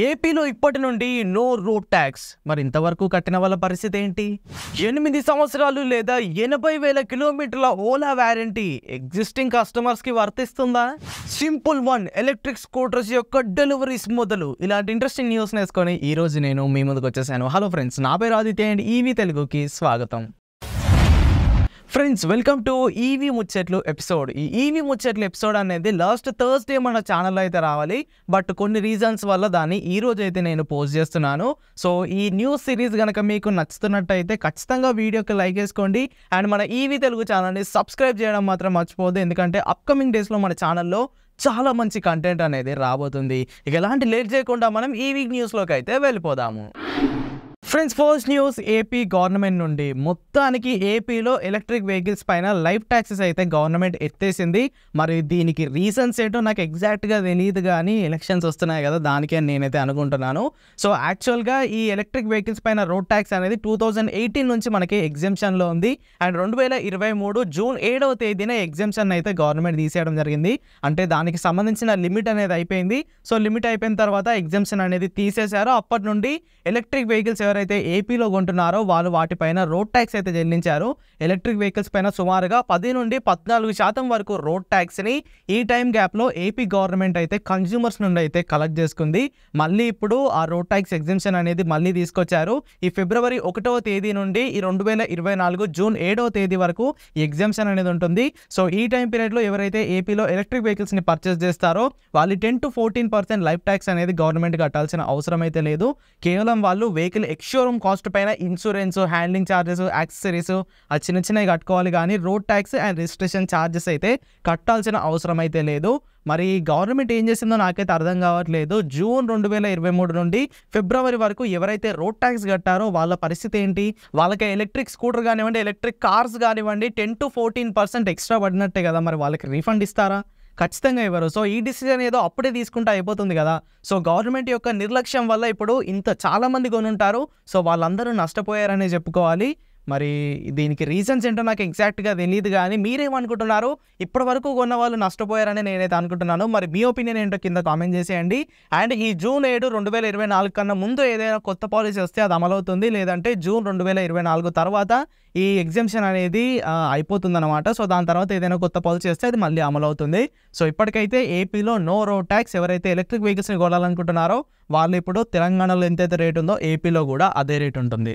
ఏపీలో ఇప్పటి నుండి నో రోడ్ ట్యాక్స్. మరి ఇంతవరకు కట్టిన వాళ్ళ పరిస్థితి ఏంటి? 8 సంవత్సరాలు లేదా 80,000 కిలోమీటర్ల ఓలా వారంటీ ఎగ్జిస్టింగ్ కస్టమర్స్ కి వర్తిస్తుందా? సింపుల్ వన్ ఎలక్ట్రిక్ స్కూటర్స్ యొక్క డెలివరీస్ మొదలు. ఇలాంటి ఇంట్రెస్టింగ్ న్యూస్ నేర్చుకొని ఈ రోజు నేను మీ ముందుకు వచ్చేసాను. హలో ఫ్రెండ్స్, నా పేరు ఆదిత్య అండ్ ఈవీ తెలుగుకి స్వాగతం. ఫ్రెండ్స్, వెల్కమ్ టు ఈవీ ముచ్చట్లు ఎపిసోడ్. ఈ ఈవీ ముచ్చట్లు ఎపిసోడ్ అనేది లాస్ట్ థర్స్డే మన ఛానల్లో అయితే రావాలి, బట్ కొన్ని రీజన్స్ వల్ల దాన్ని ఈ రోజు అయితే నేను పోస్ట్ చేస్తున్నాను. సో ఈ న్యూస్ సిరీస్ కనుక మీకు నచ్చుతున్నట్టయితే ఖచ్చితంగా వీడియోకి లైక్ చేసుకోండి అండ్ మన ఈవీ తెలుగు ఛానల్ని సబ్స్క్రైబ్ చేయడం మాత్రం మర్చిపోవద్దు, ఎందుకంటే అప్కమింగ్ డేస్లో మన ఛానల్లో చాలా మంచి కంటెంట్ అనేది రాబోతుంది. ఇక ఎలాంటి లేట్ చేయకుండా మనం ఈవీ న్యూస్లోకి అయితే వెళ్ళిపోదాము. Friends, first news AP government నుండి. మొత్తానికి ఏపీలో ఎలక్ట్రిక్ వెహికల్స్ పైన లైఫ్ ట్యాక్సెస్ అయితే గవర్నమెంట్ ఎత్తేసింది. మరి దీనికి రీజన్స్ ఏంటో నాకు ఎగ్జాక్ట్గా తెలియదు, కానీ ఎలక్షన్స్ వస్తున్నాయి కదా, దానికే నేనైతే అనుకుంటున్నాను. సో యాక్చువల్గా ఈ ఎలక్ట్రిక్ వెహికల్స్ పైన రోడ్ ట్యాక్స్ అనేది 2018 నుంచి మనకి ఎగ్జెంప్షన్లో ఉంది అండ్ 2023 జూన్ 7వ తేదీన ఎగ్జెంప్షన్ అయితే గవర్నమెంట్ తీసేయడం జరిగింది. అంటే దానికి సంబంధించిన లిమిట్ అనేది అయిపోయింది. సో లిమిట్ అయిపోయిన తర్వాత ఎగ్జెంప్షన్ అనేది తీసేశారు. అప్పటి నుండి ఎలక్ట్రిక్ వెహికల్స్ ఎవరైతే ఏపీలో కొంటున్నారో వాళ్ళు వాటిపైన రోడ్ ట్యాక్స్ అయితే చెల్లించారు. ఎలక్ట్రిక్ వెహికల్స్ పైన సుమారుగా 10 నుండి 14% వరకు రోడ్ ట్యాక్స్ని ఈ టైం గ్యాప్లో ఏపీ గవర్నమెంట్ అయితే కన్జ్యూమర్స్ నుండి అయితే కలెక్ట్ చేసుకుంది. మళ్ళీ ఇప్పుడు ఆ రోడ్ ట్యాక్స్ ఎగ్జెంప్షన్ అనేది మళ్ళీ తీసుకొచ్చారు. ఈ ఫిబ్రవరి 1వ తేదీ నుండి ఈ 2024 జూన్ 7వ తేదీ వరకు ఈ ఎగ్జెంప్షన్ అనేది ఉంటుంది. సో ఈ టైం పీరియడ్లో ఎవరైతే ఏపీలో ఎలక్ట్రిక్ వెహికల్స్ని పర్చేస్ చేస్తారో వాళ్ళు 10 to 14% లైఫ్ ట్యాక్స్ అనేది గవర్నమెంట్ కట్టాల్సిన అవసరం అయితే లేదు. కేవలం వాళ్ళు వెహికల్ ఎక్స్షోరూమ్ కాస్ట్ పైన ఇన్సూరెన్స్, హ్యాండ్లింగ్ ఛార్జెస్, యాక్సెసరీస్ ఆ చిన్నవి కట్టుకోవాలి, కానీ road tax and registration charges అయితే కట్టాల్సిన అవసరం అయితే లేదు. మరి గవర్నమెంట్ ఏం చేసిందో నాకైతే అర్థం కావట్లేదు. జూన్ 2023 నుండి ఫిబ్రవరి వరకు ఎవరైతే రోడ్ ట్యాక్స్ కట్టారో వాళ్ళ పరిస్థితి ఏంటి? వాళ్ళకి ఎలక్ట్రిక్ స్కూటర్ కానివ్వండి, ఎలక్ట్రిక్ కార్స్ కానివ్వండి 10 to 14% ఎక్స్ట్రా పడినట్టే కదా, మరి వాళ్ళకి రీఫండ్ ఇస్తారా? ఖచ్చితంగా ఇవ్వరు. సో ఈ డిసిజన్ ఏదో అప్పుడే తీసుకుంటే అయిపోతుంది కదా. సో గవర్నమెంట్ యొక్క నిర్లక్ష్యం వల్ల ఇప్పుడు ఇంత చాలామంది కొనుంటారు. సో వాళ్ళందరూ నష్టపోయారనే చెప్పుకోవాలి. మరి దీనికి రీజన్స్ ఏంటో నాకు ఎగ్జాక్ట్గా తెలియదు, కానీ మీరేమనుకుంటున్నారు? ఇప్పటి వరకు కొన్న వాళ్ళు నష్టపోయారని నేనైతే అనుకుంటున్నాను. మరి మీ ఒపీనియన్ ఏంటో కింద కామెంట్ చేసేయండి. అండ్ ఈ జూన్ 7, 2024 కన్నా ముందు ఏదైనా కొత్త పాలసీ వస్తే అది అమలవుతుంది, లేదంటే జూన్ 2024 తర్వాత ఈ ఎగ్జెంప్షన్ అనేది అయిపోతుంది అనమాట. సో దాని తర్వాత ఏదైనా కొత్త పాలసీ వస్తే అది మళ్ళీ అమలవుతుంది. సో ఇప్పటికైతే ఏపీలో నో రోడ్ ట్యాక్స్. ఎవరైతే ఎలక్ట్రిక్ వెహికల్స్ని కొనాలనుకుంటున్నారో వాళ్ళు ఇప్పుడు తెలంగాణలో ఎంతైతే రేట్ ఉందో ఏపీలో కూడా అదే రేట్ ఉంటుంది.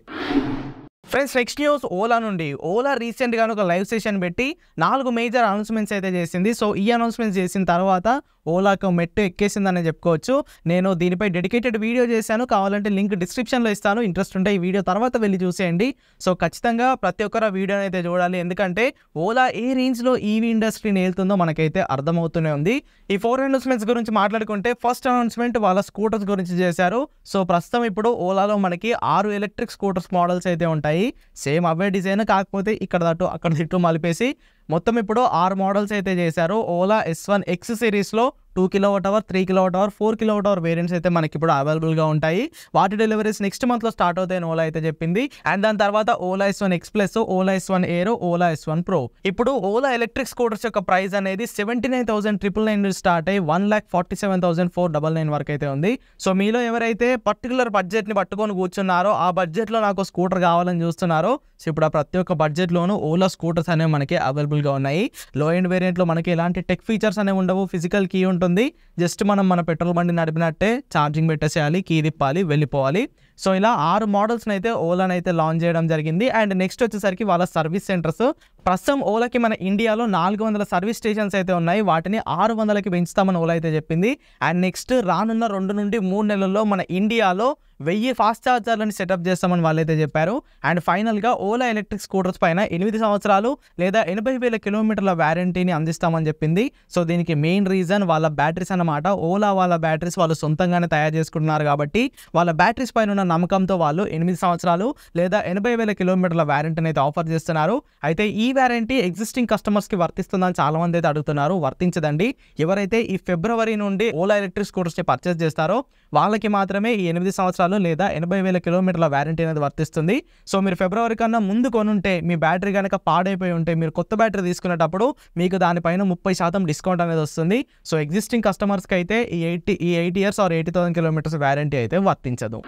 ఫ్రెండ్స్, నెక్స్ట్ న్యూస్ ఓలా నుండి. ఓలా రీసెంట్గా ఒక లైవ్ సెషన్ పెట్టి 4 మేజర్ అనౌన్స్మెంట్స్ అయితే చేసింది. సో ఈ అనౌన్స్మెంట్స్ చేసిన తర్వాత ఓలాకు మెట్టు ఎక్కేసిందని చెప్పుకోవచ్చు. నేను దీనిపై డెడికేటెడ్ వీడియో చేశాను, కావాలంటే లింక్ డిస్క్రిప్షన్లో ఇస్తాను. ఇంట్రెస్ట్ ఉంటే ఈ వీడియో తర్వాత వెళ్ళి చూసేయండి. సో ఖచ్చితంగా ప్రతి ఒక్కరు ఆ వీడియోని అయితే చూడాలి, ఎందుకంటే ఓలా ఏ రేంజ్లో ఈవీ ఇండస్ట్రీని వెళ్తుందో మనకైతే అర్థమవుతూనే ఉంది. ఈ 4 అనౌన్స్మెంట్స్ గురించి మాట్లాడుకుంటే ఫస్ట్ అనౌన్స్మెంట్ వాళ్ళ స్కూటర్స్ గురించి చేశారు. సో ప్రస్తుతం ఇప్పుడు ఓలాలో మనకి 6 ఎలక్ట్రిక్ స్కూటర్స్ మోడల్స్ అయితే ఉంటాయి. సేమ్ అవే డిజైన్, కాకపోతే ఇక్కడ దట్టు అక్కడ తిట్టు మలిపేసి మొత్తం ఇప్పుడు 6 మోడల్స్ అయితే చేశారు. ఓలా S1 X సిరీస్లో 2 kWh, 3 kWh, 4 kWh వేరియంట్స్ అయితే మనకి ఇప్పుడు అవైలబుల్గా ఉంటాయి. వాటి డెలివరీస్ నెక్స్ట్ మంత్లో స్టార్ట్ అవుతాయని ఓలా అయితే చెప్పింది. అండ్ దాని తర్వాత Ola S1 X Plus, Ola S1 Aero, Ola S1 Pro. ఇప్పుడు ఓలా ఎలక్ట్రిక్ స్కూటర్స్ యొక్క ప్రైస్ అనేది 79,999 నుంచి స్టార్ట్ అయ్యి 1,47,499 వరకు అయితే ఉంది. సో మీలో ఎవరైతే పర్టికులర్ బడ్జెట్ని పట్టుకొని కూర్చున్నారో, ఆ బడ్జెట్లో నాకు స్కూటర్ కావాలని చూస్తున్నారో, సో ఇప్పుడు ఆ ప్రతి ఒక్క బడ్జెట్లోనూ ఓలా స్కూటర్స్ అనేవి మనకి అవైలబుల్గా ఉన్నాయి. లో ఎండ్ వేరియంట్లో మనకి ఎలాంటి టెక్ ఫీచర్స్ అనేవి ఉండవు, ఫిజికల్ కీ ఉంటుంది. జస్ట్ మనం మన పెట్రోల్ బండి నడిపినట్టే ఛార్జింగ్ పెట్టేసేయాలి, కీ తిప్పాలి, వెళ్ళిపోవాలి. సో ఇలా 6 మోడల్స్ని అయితే ఓలాని అయితే లాంచ్ చేయడం జరిగింది. అండ్ నెక్స్ట్ వచ్చేసరికి వాళ్ళ సర్వీస్ సెంటర్స్. ప్రస్తుతం ఓలాకి మన ఇండియాలో 400 సర్వీస్ స్టేషన్స్ అయితే ఉన్నాయి. వాటిని 600కి పెంచుతామని ఓలా అయితే చెప్పింది. అండ్ నెక్స్ట్ రానున్న 2 నుండి 3 నెలల్లో మన ఇండియాలో 1000 ఫాస్ట్ ఛార్జర్లను సెటప్ చేస్తామని వాళ్ళైతే చెప్పారు. అండ్ ఫైనల్గా ఓలా ఎలక్ట్రిక్ స్కూటర్స్ పైన 8 సంవత్సరాలు లేదా 80,000 కిలోమీటర్ల వారంటీని అందిస్తామని చెప్పింది. సో దీనికి మెయిన్ రీజన్ వాళ్ళ బ్యాటరీస్ అన్నమాట. ఓలా వాళ్ళ బ్యాటరీస్ వాళ్ళు సొంతంగానే తయారు చేసుకుంటున్నారు కాబట్టి వాళ్ళ బ్యాటరీస్ పైన ఉన్న నమ్మకంతో వాళ్ళు 8 సంవత్సరాలు లేదా 80,000 కిలోమీటర్ల వారంటీని అయితే ఆఫర్ చేస్తున్నారు. అయితే ఈ వారంటీ ఎగ్జిస్టింగ్ కస్టమర్స్కి వర్తిస్తుందని చాలా మంది అయితే అడుగుతున్నారు. వర్తించదండి. ఎవరైతే ఈ ఫిబ్రవరి నుండి ఓలా ఎలక్ట్రిక్ స్కూటర్స్ని పర్చేస్ చేస్తారో వాళ్ళకి మాత్రమే ఈ 8 సంవత్సరాలు లేదా 80,000 కిలోమీటర్ల వారంటీ అనేది వర్తిస్తుంది. సో మీరు ఫిబ్రవరి కన్నా ముందు కొనుంటే మీ బ్యాటరీ కనుక పాడైపోయి ఉంటే మీరు కొత్త బ్యాటరీ తీసుకునేటప్పుడు మీకు దానిపైన 30% డిస్కౌంట్ అనేది వస్తుంది. సో ఎగ్జిస్టింగ్ కస్టమర్స్కి అయితే ఈ 8 ఇయర్స్ ఆర్ 80,000 కిలోమీటర్స్ వారంటీ అయితే వర్తించదు.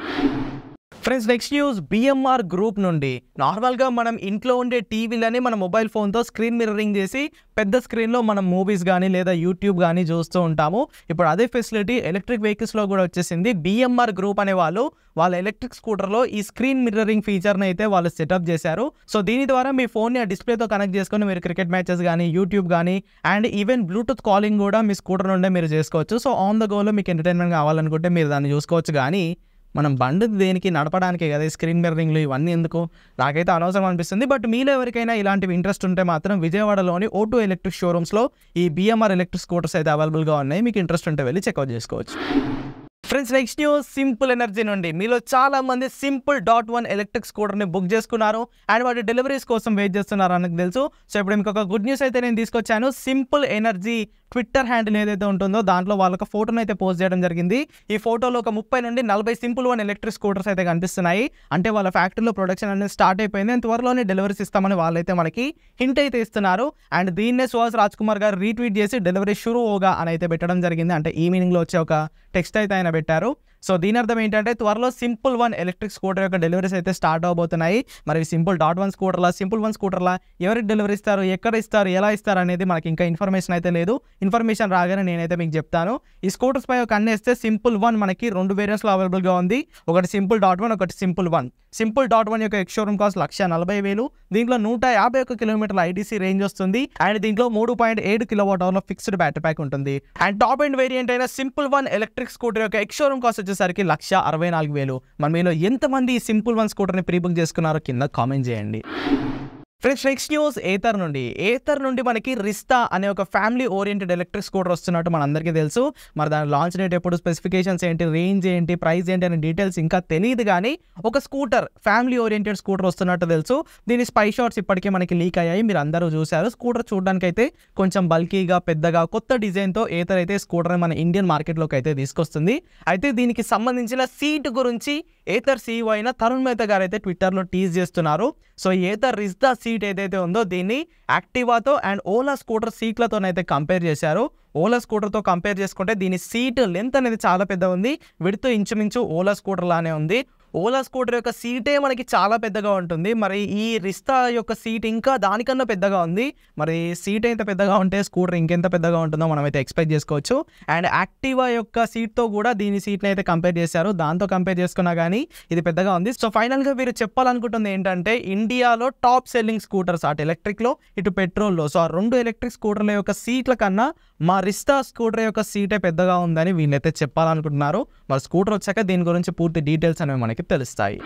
Friends, next news BMR group నుండి. నార్మల్గా మనం ఇంట్లో ఉండే టీవీలని మన మొబైల్ ఫోన్తో స్క్రీన్ మిర్రరింగ్ చేసి పెద్ద స్క్రీన్లో మనం మూవీస్ కానీ లేదా యూట్యూబ్ కానీ చూస్తూ ఉంటాము. ఇప్పుడు అదే ఫెసిలిటీ ఎలక్ట్రిక్ వెహికల్స్లో కూడా వచ్చేసింది. BMR గ్రూప్ అనే వాళ్ళ ఎలక్ట్రిక్ స్కూటర్లో ఈ స్క్రీన్ మిర్రరింగ్ ఫీచర్ని అయితే వాళ్ళు సెటప్ చేశారు. సో దీని ద్వారా మీ ఫోన్ని ఆ డిస్ప్లేతో కనెక్ట్ చేసుకొని మీరు క్రికెట్ మ్యాచెస్ కానీ యూట్యూబ్ కానీ అండ్ ఈవెన్ బ్లూటూత్ కాలింగ్ కూడా మీ స్కూటర్ నుండే మీరు చేసుకోవచ్చు. సో ఆన్ ద గోలో మీకు ఎంటర్టైన్మెంట్ కావాలనుకుంటే మీరు దాన్ని చూసుకోవచ్చు. కానీ మనం బండి దేనికి నడపడానికే కదా స్క్రీన్ మిర్రరింగ్లు ఇవన్నీ ఎందుకు? నాకైతే అనవసరం అనిపిస్తుంది. బట్ మీలో ఎవరికైనా ఇలాంటివి ఇంట్రెస్ట్ ఉంటే మాత్రం విజయవాడలోని O2 ఎలక్ట్రిక్ షోరూమ్స్లో ఈ BMR ఎలక్ట్రిక్ స్కూటర్స్ అయితే అవైలబుల్గా ఉన్నాయి. మీకు ఇంట్రెస్ట్ ఉంటే వెళ్ళి చెక్అవుట్ చేసుకోవచ్చు. Friends, next news simple energy నుండి. మీలో చాలా మంది Simple.1 ఎలక్ట్రిక్ స్కూటర్ని బుక్ చేసుకున్నారు అండ్ వాటి డెలివరీస్ కోసం వెయిట్ చేస్తున్నారు అని తెలుసు. సో ఇప్పుడు మీకు ఒక గుడ్ న్యూస్ అయితే నేను తీసుకొచ్చాను. సింపుల్ ఎనర్జీ ట్విట్టర్ హ్యాండిల్ ఏదైతే ఉంటుందో దాంట్లో వాళ్ళకి ఫోటోను అయితే పోస్ట్ చేయడం జరిగింది. ఈ ఫోటోలో ఒక 30 నుండి 40 Simple.1 ఎలక్ట్రిక్ స్కూటర్స్ అయితే కనిపిస్తున్నాయి. అంటే వాళ్ళ ఫ్యాక్టరీలో ప్రొడక్షన్ అనేది స్టార్ట్ అయిపోయింది. త్వరలోనే డెలివరీస్ ఇస్తామని వాళ్ళైతే మనకి హింట్ అయితే ఇస్తున్నారు. అండ్ దీన్నే సుహాస్ రాజ్ కుమార్ గారు రీట్వీట్ చేసి డెలివరీ షురూ హోగా అని అయితే పెట్టడం జరిగింది. అంటే ఈ మీనింగ్లో వచ్చే ఒక టెక్స్ట్ అయితే ఆయన పెట్టారు. సో దీని అర్థం ఏంటంటే త్వరలో Simple.1 ఎలక్ట్రిక్ స్కూటర్ యొక్క డెలివరీస్ అయితే స్టార్ట్ అవబోతున్నాయి. మరి Simple.1 స్కూటర్లా Simple.1 స్కూటర్లా ఎవరికి డెలివరీ ఇస్తారు, ఎక్కడ ఇస్తారు, ఎలా ఇస్తారు అనేది మనకి ఇంకా ఇన్ఫర్మేషన్ అయితే లేదు. ఇన్ఫర్మేషన్ రాగానే నేనైతే మీకు చెప్తాను. ఈ స్కూటర్స్ పై ఒక కన్నేస్తే Simple.1 మనకి 2 వేరియంట్స్లో అవైలబుల్గా ఉంది. ఒకటి Simple.1, ఒకటి Simple.1. Simple.1 యొక్క ఎక్స్ షోరూమ్ కాస్ట్ 1,40,000. దీంట్లో 151 కిలోమీటర్ల IDC రేంజ్ వస్తుంది అండ్ దీంట్లో 3.7 kWh ఫిక్స్డ్ బ్యాటరీ ప్యాక్ ఉంటుంది. అండ్ టాప్ ఎండ్ వేరియంట్ అయిన Simple.1 ఎలక్ట్రిక్ స్కూటర్ యొక్క ఎక్స్ షోరూమ్ కాస్ట్ వచ్చేసరికి 1,64,000. మన మీలో ఎంతమంది ఈ Simple.1 స్కూటర్ని ప్రీ బుక్ చేసుకున్నారో కింద కామెంట్ చేయండి. ఫ్రెండ్స్, నెక్స్ట్ న్యూస్ ఏథర్ నుండి మనకి రిస్తా అనే ఒక ఫ్యామిలీ ఓరియంటెడ్ ఎలక్ట్రిక్ స్కూటర్ వస్తున్నట్టు మనందరికీ తెలుసు. మరి దాని లాంచ్ డేట్ ఎప్పుడు, స్పెసిఫికేషన్స్ ఏంటి, రేంజ్ ఏంటి, ప్రైస్ ఏంటి అనే డీటెయిల్స్ ఇంకా తెలియదు. కానీ ఒక స్కూటర్, ఫ్యామిలీ ఓరియంటెడ్ స్కూటర్ వస్తున్నట్టు తెలుసు. దీని స్పై షాట్స్ ఇప్పటికే మనకి లీక్ అయ్యాయి, మీరు అందరూ చూశారు. స్కూటర్ చూడడానికి అయితే కొంచెం బల్కీగా, పెద్దగా, కొత్త డిజైన్తో ఏథర్ అయితే స్కూటర్ మన ఇండియన్ మార్కెట్లోకి అయితే తీసుకొస్తుంది. అయితే దీనికి సంబంధించిన సీట్ గురించి ఏథర్ CEO అయిన తరుణ్ మెహతా గారు అయితే ట్విట్టర్లో టీజ్ చేస్తున్నారు. సో ఏథర్ రిస్తా సీట్ ఏదైతే ఉందో దీన్ని యాక్టివాతో అండ్ ఓలా స్కూటర్ సీట్లతోనైతే కంపేర్ చేశారు. ఓలా స్కూటర్తో కంపేర్ చేసుకుంటే దీని సీట్ లెంత్ అనేది చాలా పెద్ద ఉంది. విడ్త్ ఇంచుమించు ఓలా స్కూటర్ లానే ఉంది. ఓలా స్కూటర్ యొక్క సీటే మనకి చాలా పెద్దగా ఉంటుంది. మరి ఈ రిస్తా యొక్క సీట్ ఇంకా దానికన్నా పెద్దగా ఉంది. మరి సీట్ అయితే పెద్దగా ఉంటే స్కూటర్ ఇంకెంత పెద్దగా ఉంటుందో మనం అయితే ఎక్స్పెక్ట్ చేసుకోవచ్చు. అండ్ యాక్టివా యొక్క సీట్తో కూడా దీని సీట్ని అయితే కంపేర్ చేశారు. దాంతో కంపేర్ చేసుకున్నా కానీ ఇది పెద్దగా ఉంది. సో ఫైనల్గా వీరు చెప్పాలనుకుంటుంది ఏంటంటే ఇండియాలో టాప్ సెల్లింగ్ స్కూటర్స్ అటు ఎలక్ట్రిక్లో ఇటు పెట్రోల్లో, సో ఆ 2 ఎలక్ట్రిక్ స్కూటర్ల యొక్క సీట్ల కన్నా మా రిస్తా స్కూటర్ యొక్క సీటే పెద్దగా ఉందని వీళ్ళైతే చెప్పాలనుకుంటున్నారు. మరి స్కూటర్ వచ్చాక దీని గురించి పూర్తి డీటెయిల్స్ అనేవి మనకి తెలుస్తాయి.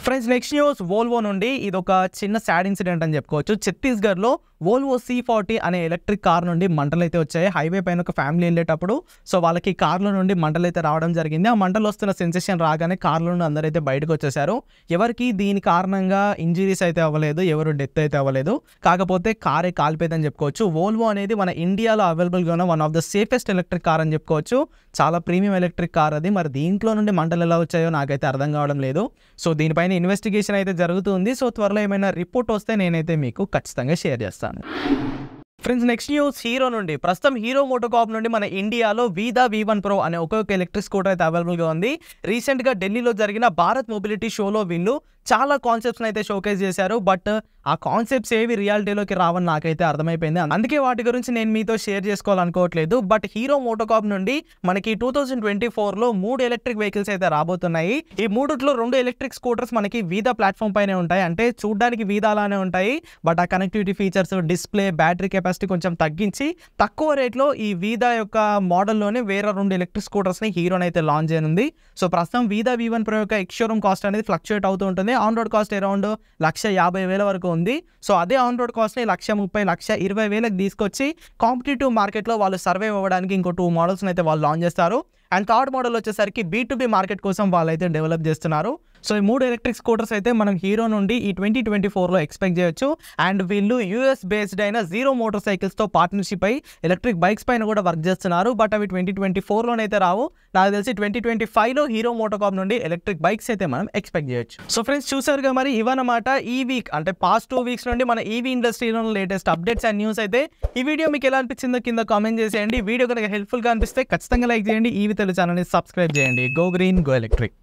ఫ్రెండ్స్, నెక్స్ట్ న్యూస్ వోల్వో నుండి. ఇది ఒక చిన్న సాడ్ ఇన్సిడెంట్ అని చెప్పుకోవచ్చు. ఛత్తీస్గఢ్లో వోల్వో C40 అనే ఎలక్ట్రిక్ కార్ నుండి మంటలు అయితే వచ్చాయి. హైవే పైన ఒక ఫ్యామిలీ వెళ్ళేటప్పుడు సో వాళ్ళకి కార్లో నుండి మంటలు అయితే రావడం జరిగింది. ఆ మంటలు వస్తున్న సెన్సేషన్ రాగానే కార్లో నుండి అందరైతే బయటకు వచ్చేసారు. ఎవరికి దీని కారణంగా ఇంజరీస్ అయితే అవ్వలేదు, ఎవరు డెత్ అయితే అవ్వలేదు. కాకపోతే కారే కాలిపోయిందని చెప్పుకోవచ్చు. వోల్వో అనేది మన ఇండియాలో అవైలబుల్గా ఉన్న one of the safest electric car అని చెప్పుకోవచ్చు. చాలా ప్రీమియం ఎలక్ట్రిక్ కార్ అది. మరి దీంట్లో నుండి మంటలు ఎలా వచ్చాయో నాకైతే అర్థం కావడం లేదు. సో దీనిపైన ఇన్వెస్టిగేషన్ అయితే జరుగుతుంది. సో త్వరలో ఏమైనా రిపోర్ట్ వస్తే నేనైతే మీకు ఖచ్చితంగా షేర్ చేస్తాను. ఫ్రెండ్స్, నెక్స్ట్ న్యూస్ హీరో నుండి. ప్రస్తుతం హీరో మోటోకార్ప్ నుండి మన ఇండియాలో వీదా V1 Pro అనే ఒక్కొక్క ఎలక్ట్రిక్ స్కూటర్ అయితే అవైలబుల్గా ఉంది. రీసెంట్గా ఢిల్లీలో జరిగిన భారత్ మొబిలిటీ షోలో వీళ్ళు చాలా కాన్సెప్ట్స్ని అయితే షోకేస్ చేశారు. బట్ ఆ కాన్సెప్ట్స్ ఏవి రియాలిటీలోకి రావని నాకైతే అర్థమైపోయింది. అందుకే వాటి గురించి నేను మీతో షేర్ చేసుకోవాలనుకోవట్లేదు. బట్ హీరో మోటోకార్ప్ నుండి మనకి 2024లో 3 ఎలక్ట్రిక్ వెహికల్స్ అయితే రాబోతున్నాయి. ఈ 3లో 2 ఎలక్ట్రిక్ స్కూటర్స్ మనకి వీదా ప్లాట్ఫామ్ పైనే ఉంటాయి. అంటే చూడడానికి వీదా లానే ఉంటాయి. బట్ ఆ connectivity features, display, battery capacity కొంచెం తగ్గించి తక్కువ రేట్లో ఈ వీదా యొక్క మోడల్లోనే వేరే 2 ఎలక్ట్రిక్ స్కూటర్స్ని హీరోని అయితే లాంచ్ చేయనుంది. సో ప్రస్తుతం వీదా V1 Pro యొక్క ఎక్స్ షోరూమ్ కాస్ట్ అనేది ఫ్లక్చుయేట్ అవుతూ ఉంటుంది. ఆన్ రోడ్ కాస్ట్ అరౌండ్ 1,50,000 వరకు ఉంది. సో అదే ఆన్ రోడ్ కాస్ట్ని 1,30,000, 1,20,000 తీసుకొచ్చి కాంపిటేటివ్ మార్కెట్లో వాళ్ళు సర్వే అవ్వడానికి ఇంకో 2 మోడల్స్ని అయితే వాళ్ళు లాంచ్ చేస్తారు. అండ్ థర్డ్ మోడల్ వచ్చేసరికి B2B మార్కెట్ కోసం వాళ్ళైతే డెవలప్ చేస్తున్నారు. సో ఈ 3 ఎలక్ట్రిక్ స్కూటర్స్ అయితే మనం హీరో నుండి ఈ 2024లో ఎక్స్పెక్ట్ చేయొచ్చు. అండ్ వీళ్ళు US బేస్డ్ అయిన జీరో మోటార్ సైకిల్స్తో పార్ట్నర్షిప్ అయి ఎలక్ట్రిక్ బైక్స్ పైన కూడా వర్క్ చేస్తున్నారు. బట్ అవి 2024లోనైతే రావు. నాకు తెలిసి 2025లో హీరో మోటోకార్ప్ నుండి ఎలక్ట్రిక్ బైక్స్ అయితే మనం ఎక్స్పెక్ట్ చేయొచ్చు. సో ఫ్రెండ్స్ చూసారుగా మరి ఇవన్నమాట ఈ వీక్ అంటే పాస్ట్ 2 వీక్స్ నుండి మన EV ఇండస్ట్రీలో లేటెస్ట్ అప్డేట్స్ అండ్ న్యూస్ అయితే. ఈ వీడియో మీకు ఎలా అనిపించిందో కింద కామెంట్ చేసేయండి. వీడియో కనుక హెల్ప్ఫుల్గా అనిపిస్తే ఖచ్చితంగా లైక్ చేయండి. EV తెలుగు ఛానల్ని సబ్స్క్రైబ్ చేయండి. Go green go electric.